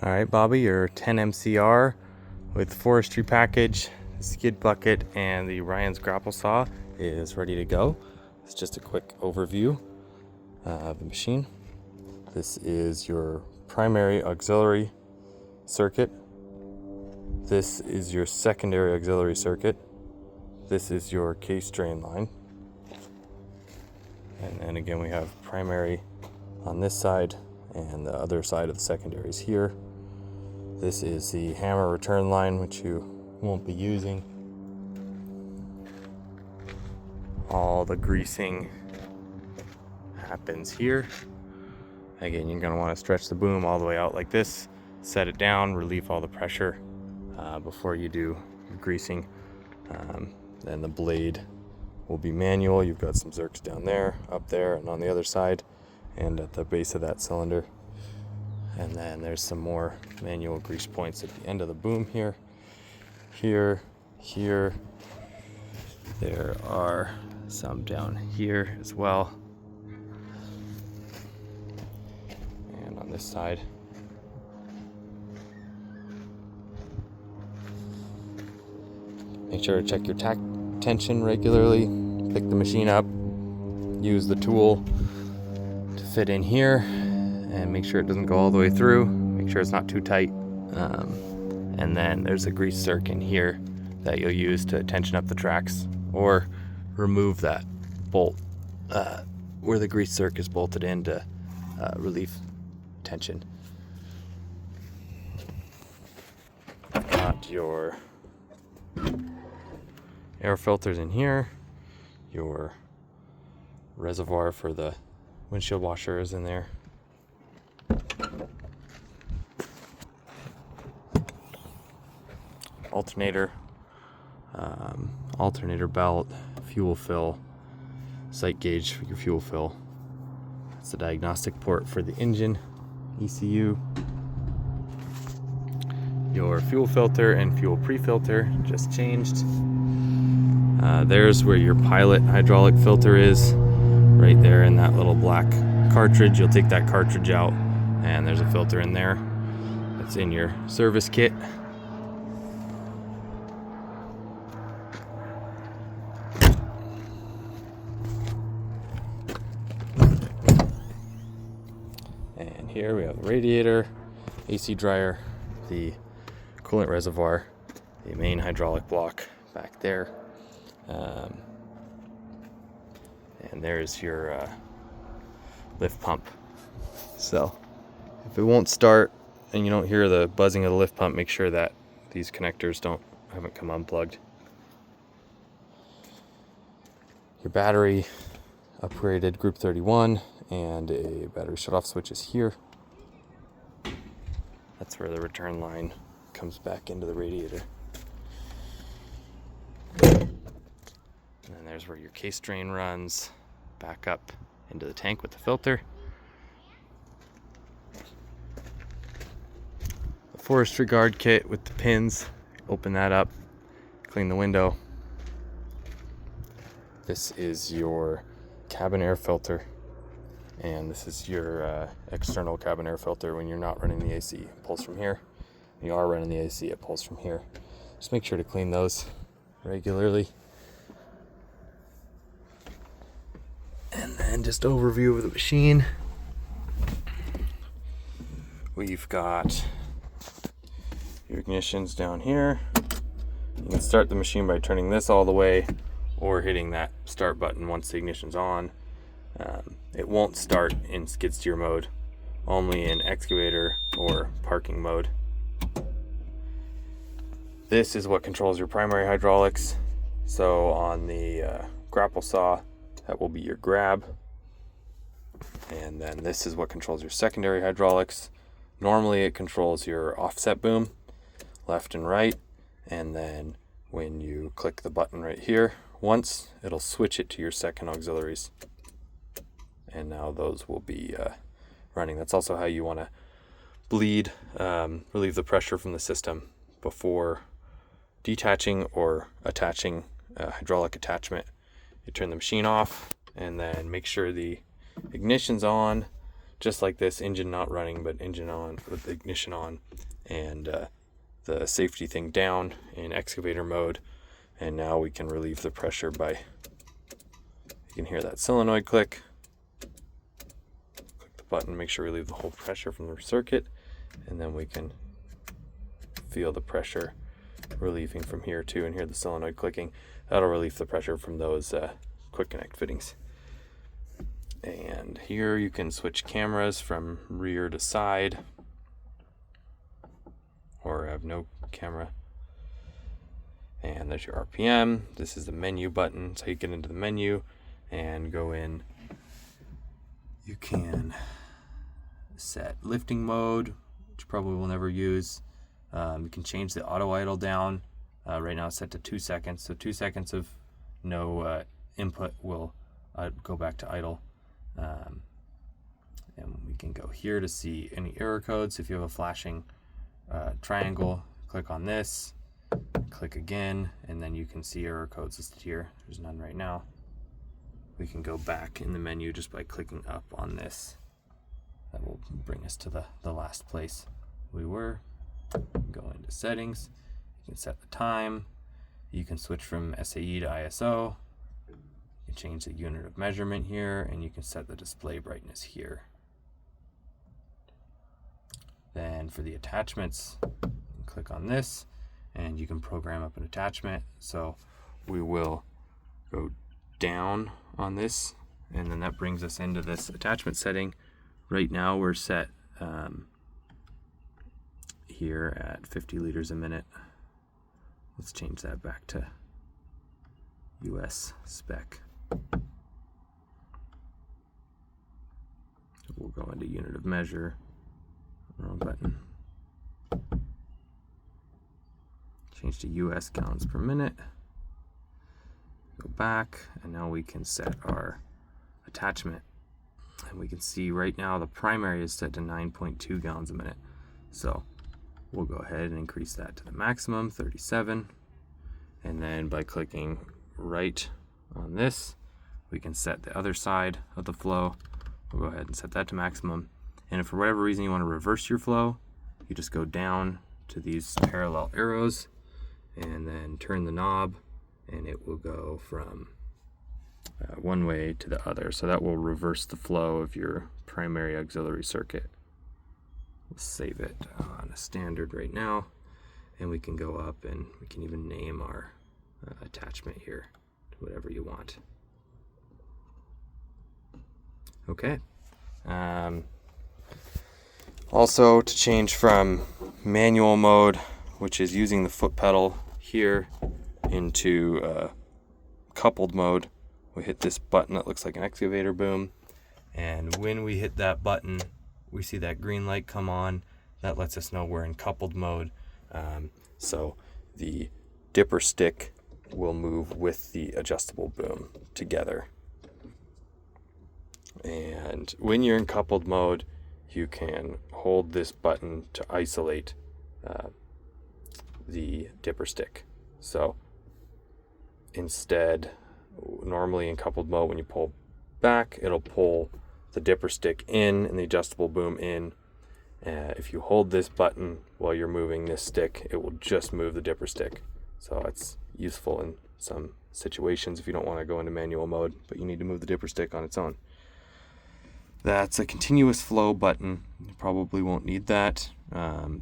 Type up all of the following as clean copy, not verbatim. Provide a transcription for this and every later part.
All right, Bobby, your 10 MCR with forestry package, skid bucket, and the Ryan's grapple saw is ready to go. It's just a quick overview of the machine. This is your primary auxiliary circuit. This is your secondary auxiliary circuit. This is your case drain line. And then again, we have primary on this side, and the other side of the secondary is here. This is the hammer return line, which you won't be using. All the greasing happens here. Again, you're going to want to stretch the boom all the way out like this, set it down, relieve all the pressure before you do greasing. Then the blade will be manual. You've got some zerks down there, up there, and on the other side, and at the base of that cylinder. And then there's some more manual grease points at the end of the boom here. Here. There are some down here as well. And on this side. Make sure to check your tack tension regularly. Pick the machine up. Use the tool to fit in here. And make sure it doesn't go all the way through. Make sure it's not too tight. And then there's a grease zerk in here that you'll use to tension up the tracks or remove that bolt where the grease zerk is bolted in to relieve tension. Got your air filters in here. Your reservoir for the windshield washer is in there. Alternator belt, fuel fill, sight gauge for your fuel fill. It's the diagnostic port for the engine, ECU. Your fuel filter and fuel pre-filter just changed. There's where your pilot hydraulic filter is, right there in that little black cartridge. You'll take that cartridge out and there's a filter in there. It's in your service kit. And here we have the radiator, AC dryer, the coolant reservoir, the main hydraulic block back there. And there's your lift pump. So if it won't start and you don't hear the buzzing of the lift pump, make sure that these connectors haven't come unplugged. Your battery upgraded group 31 and a battery shut-off switch is here. That's where the return line comes back into the radiator. And then there's where your case drain runs back up into the tank with the filter. The forestry guard kit with the pins. Open that up, clean the window. This is your cabin air filter. And this is your external cabin air filter when you're not running the AC. It pulls from here. When you are running the AC, it pulls from here. Just make sure to clean those regularly. And then just overview of the machine. We've got your ignitions down here. You can start the machine by turning this all the way or hitting that start button once the ignition's on. It won't start in skid steer mode, only in excavator or parking mode. This is what controls your primary hydraulics. So on the grapple saw, that will be your grab. And then this is what controls your secondary hydraulics. Normally it controls your offset boom, left and right. And then when you click the button right here, once, it'll switch it to your second auxiliaries. And now those will be running. That's also how you want to relieve the pressure from the system before detaching or attaching a hydraulic attachment. You turn the machine off and then make sure the ignition's on. just like this, engine not running, but engine on with the ignition on, and the safety thing down in excavator mode. And now we can relieve the pressure by, you can hear that solenoid click. Click the button, make sure we relieve the whole pressure from the circuit, and then we can feel the pressure relieving from here too, and hear the solenoid clicking. That'll relieve the pressure from those quick connect fittings. And here you can switch cameras from rear to side, or have no camera. And there's your RPM. This is the menu button, so you get into the menu and go in. You can set lifting mode, which you probably will never use. You can change the auto idle down. Right now it's set to 2 seconds, so 2 seconds of no input will go back to idle. And we can go here to see any error codes. If you have a flashing triangle, click on this, click again, and then you can see error codes listed here. There's none right now. We can go back in the menu just by clicking up on this. That will bring us to the last place we were. Go into settings. You can set the time. You can switch from SAE to ISO. You can change the unit of measurement here, and you can set the display brightness here. Then for the attachments, click on this, and you can program up an attachment. So we will go down on this, and then that brings us into this attachment setting. Right now we're set here at 50 liters a minute. Let's change that back to US spec. We'll go into unit of measure. Wrong button. Change to US gallons per minute. Go back, and now we can set our attachment. And we can see right now the primary is set to 9.2 gallons a minute. So we'll go ahead and increase that to the maximum, 37. And then by clicking right on this, we can set the other side of the flow. We'll go ahead and set that to maximum. And if for whatever reason you want to reverse your flow, you just go down to these parallel arrows and then turn the knob, and it will go from one way to the other. So that will reverse the flow of your primary auxiliary circuit. We'll save it on a standard right now, and we can go up and we can even name our attachment here to whatever you want. Okay. Also, to change from manual mode, which is using the foot pedal here, into coupled mode, we hit this button that looks like an excavator boom, and when we hit that button, we see that green light come on. That lets us know we're in coupled mode. So the dipper stick will move with the adjustable boom together. And when you're in coupled mode, you can hold this button to isolate the dipper stick. So instead, normally in coupled mode, when you pull back, it'll pull the dipper stick in and the adjustable boom in. If you hold this button while you're moving this stick, it will just move the dipper stick. So it's useful in some situations if you don't want to go into manual mode, but you need to move the dipper stick on its own. That's a continuous flow button. You probably won't need that.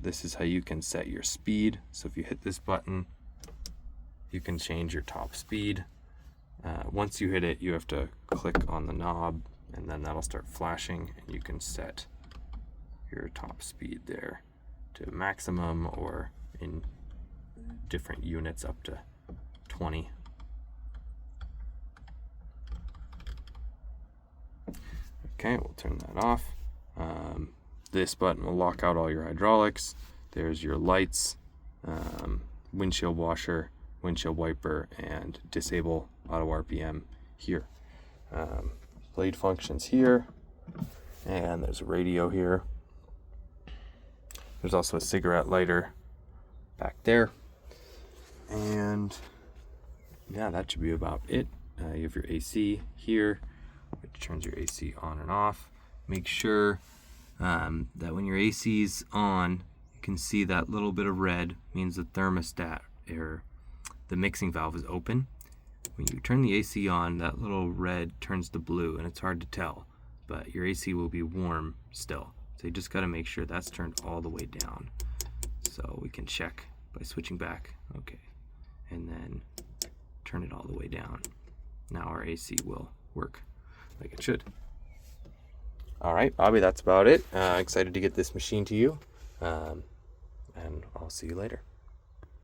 This is how you can set your speed. So if you hit this button, you can change your top speed. Once you hit it, you have to click on the knob, and then that'll start flashing, and you can set your top speed there to maximum, or in different units up to 20. Okay, we'll turn that off. This button will lock out all your hydraulics. There's your lights, windshield washer, windshield wiper, and disable auto RPM here. Blade functions here, and there's a radio here. There's also a cigarette lighter back there. And yeah, that should be about it. You have your AC here, which turns your AC on and off. Make sure that when your AC is on, you can see that little bit of red means the thermostat or the mixing valve is open. When you turn the AC on, that little red turns to blue, and it's hard to tell, but your AC will be warm still. So you just got to make sure that's turned all the way down. So we can check by switching back. Okay, and then turn it all the way down. Now our AC will work like it should. All right, Bobby, that's about it. Excited to get this machine to you, and I'll see you later.